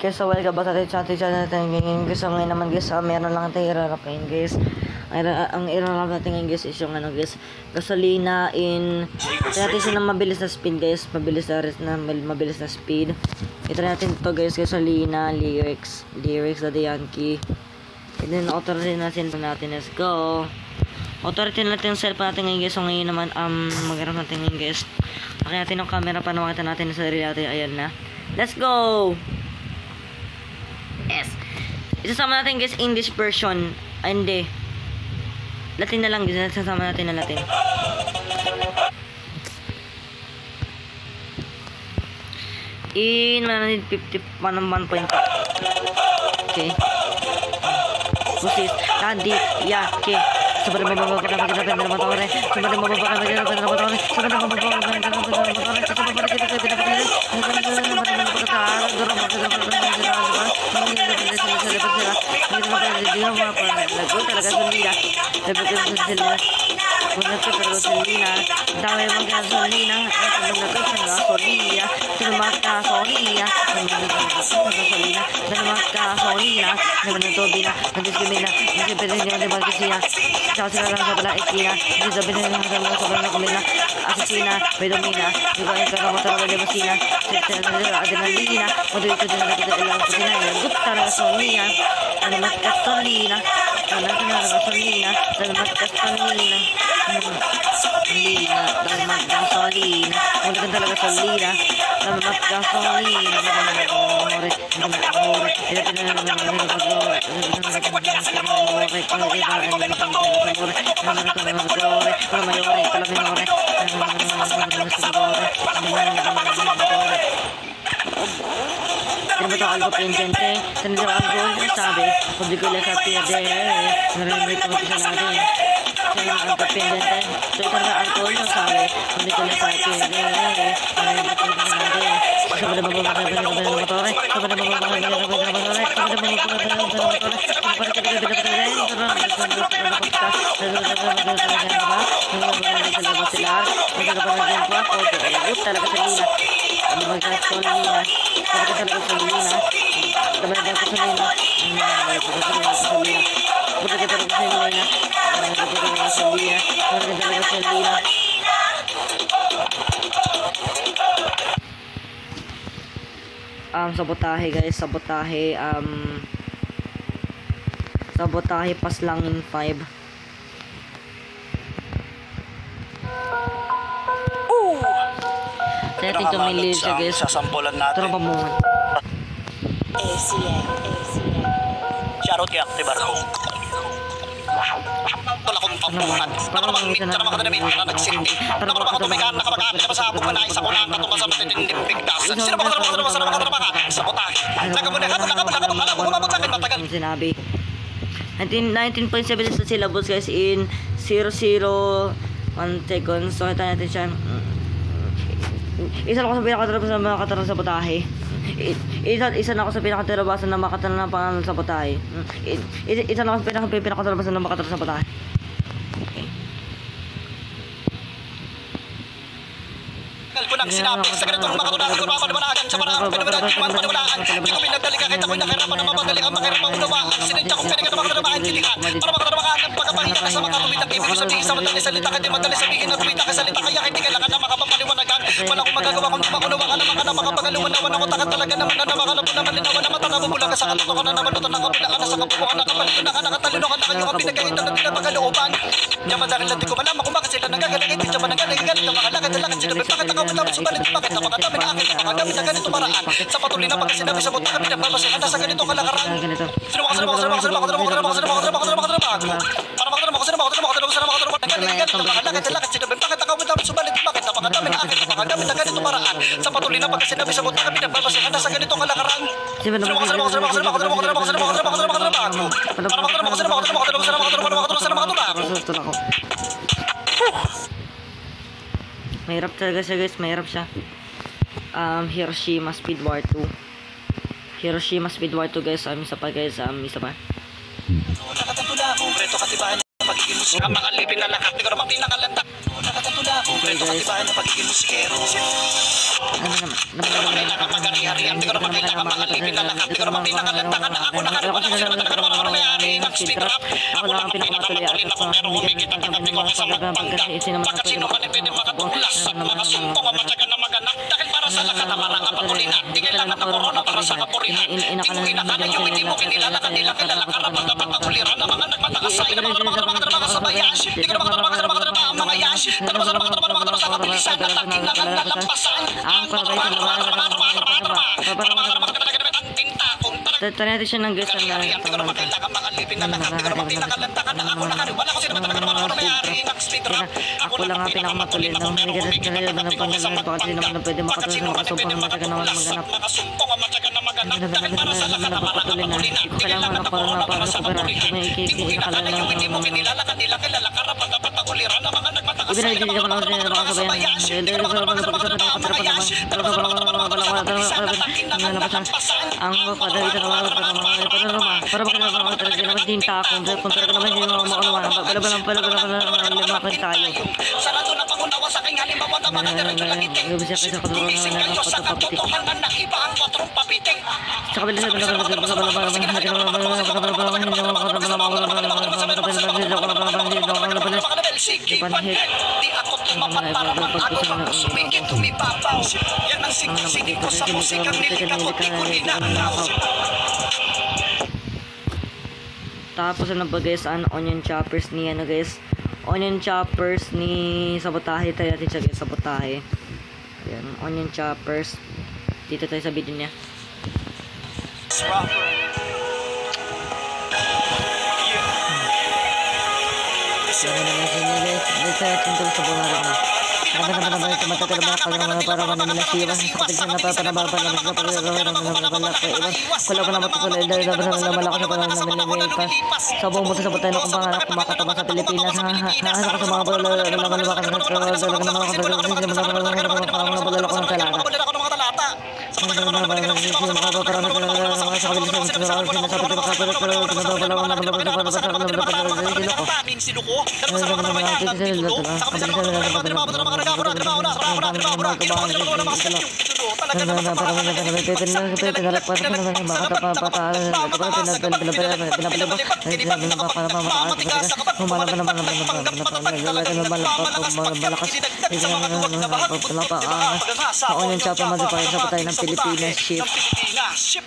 guys, so welcome back sa ating channel natin ngayon guys. So ngayon naman guys, meron lang tayong i-rarapin guys. Ang i-rarap natin ngayon guys is yung ano guys, gasolina in. Kaya natin siya ng mabilis na speed guys, mabilis na speed. Ito natin ito guys, gasolina, lyrics na the Yankee. And then auto rin natin, let's go. Auto rin natin yung cellphone natin ngayon guys. So ngayon naman, magharap natin ngayon guys. Pakita natin yung camera para makita natin sa sarili natin. Ayan na. Let's go! Yes. Isasama natin guys English version. Ay hindi. Latin na lang guys. Isasama natin na Latin. In 151.5. Okay. Pusis. Tadi. Ya. Okay. Sebenarnya mau bawa kita pindah motor. Sebenarnya mau bawa kita pindah motor. Sebenarnya mau bawa kita pindah motor. Sebenarnya kita pindah sa pala esquina, sa pinag sa sobrang kumila, asesina, predomina, ikaw ay kakamotor ng limosina, adrenalina, modo ito din nakita ilang kusina, gupta na gasolina, alamat gasolina, alamat gasolina, alamat gasolina, alamat gasolina, modo ka talaga gasolina, alamat gasolina, algo pendiente, tendrá algo, sabe, publicó la copia de narinig ko sa natin. Siya algo pendiente, so tendrá algo, sabe, publicó la copia de narinig ko sa natin. Sabi na mababakay ng motor, sabi na mababakay ng motor, sabi na mababakay ng motor, sabotahe guys, sabotahe pas lang in 5. Kaya ito may lead siya guys. Sasampulan natin. Tara pamungan. Shoutout kay Activar ko. Wala akong pampuhan. Nakarabang mit, nakarabang ka na mit, na nagsinti. Nakarabang ka tumigan, nakabag-amin na pasabog na isa ko lang katong kasama titinding bigdasan. Sino ba ka? Sabotahe. Nagabunay, humabog sa akin matagal. Sinabi. 19.7 is the syllables guys in 001 seconds. So kita natin siya. Isa na ako sa pinakatarabas na makakatarang sa sabotahe. Isa na ako sa pinakatarabasan na makatarang na pangalan sa sabotahe. Isa na ako sa pinakatarabasan na makatarang sa sabotahe. Okay. Ko nang sinabi sa ganitong makatunahan ko mapaniwalagan sa parang pinagdadaan ko mapaniwalaan. Di ko pinagdali ka kahit ako'y nakirapan na mapagaling ang makirapang unawaan. Sinadya kong pinagdali makatarabahan silihan. Para makatarabahan ng pagkapahina ka sa mga tumitang ibig sabihin sa madali salita ka di madali sabihin na tumita ka salita kaya hindi kailangan na makapapaliwanagan. Wala akong magagawa kung makunawaan naman ka na makapagaluwanawan ako takot talaga naman na makalabo naman linawan na mata na bubula ka sa katotokan na naman luto na kapilaan na sa kapubukan na kapalito na ka nakatalino ka na kayo ang pinagkaitan na tinapagkalooban. Yaman dahil sa di ko malaman kung bakit sila nagagalangit di naman nagagalangit na makalakad sinabi bakit ako tapos subalit bakit napakadami na akin napakadami na ganito paraan sa patuloy na pagkasinabi sa buta kami nagpapasyahan na sa ganito kalakaran. Sino mahirap talaga siya guys, mahirap siya. Hiroshima Speed War 2. Hiroshima Speed War 2 guys, isa pa guys, isa pa. Nakatutula ako, preto katibahan ng pagiging musika. Ang mga alipin na lakat, di ko naman pinakalantak. Nakatutula ako, preto guys. kapatibayan ng pagiging musikero. Ano naman? Di ko naman kailangan mag-ari-harihan, di ko naman kailangan makalipin na lakas, di ko naman pinakalantakan na ako nakariwala kasi naman ako nakapagmayari ng speed rap. Ako lang ang pinakamatuloy at ako pero humigit ang katabi ko sa magpapagda. Baka sino man ay pwede makatunglas sa mga sumpong ang matyagan na maganap. Dahil para sa lakat ang marang kapatulinan, di kailangan ng korona para sa kapurihan. Di ko inakala yung hindi mo kinilalakad nila kilala karapat dapat paguliran ng mga nagmatakas sa ina mga sa bayan. Di ko naman ang mga yash. Sa kabilisan at takinangan na lampasan. Ang Try natin siya ng guys na hindi ko naman kailangan mga lipin na lahat. Di ko naman pinakalantakan na ako nakariwala ko sino talaga naman ako may-ari ng speed rap. ako lang ang pinakamatuloy na humigat at kanila na pangalaman pa kasi naman na pwede makatulong sa makasumpang na matagal na walang maganap. Makasumpong ang matagal na maganap. Dahil para sa lakat ang marang Patuloy na hindi ko kailangan na korona para sa kupera. May inakala yung hindi mo kinilalakad nila kilala karapat dapat paguliran ng mga nagmatakas sa ina mga kasabayan. Di ko naman pag-usapan ng mga yash. Pero sa mga kabilisan at takinangan na lampasan. ang padali sa mga para makilala mga talaga naman din ta kung talaga naman yung mga lima tayo. Sarado na pangunawa sa aking halimbawa na mga diretso na iting. Gumising kayo sa katotohanan na iba ang patrong papiting. Sa kabila sa Di ako tumapat para mag-ano sumingit tumibabaw. Yan ang sigisig ko sa musikang nilig ako di ko ninakaw. Tapos ano ba guys, onion choppers ni ano guys, onion choppers ni Sabotahe. Tayo natin siya guys, Sabotahe. Ayan, onion choppers. Dito tayo sa video niya. Ayan naman si Nile. Dito tayo tungkol sa bumarang na. Ano naman ito matagal na para manila siya sa kapit na napapanababa na mas napagalaw ng nabalak na iwan. Wala pa na matutuloy dahil naman na malaki sa panahon na nililipas. Sa buong mundo sa patayin akong panganak kumakataba sa Pilipinas. Nahasa ko sa mga balalakan na talaga naman ako sa talata. Pilipinas ship.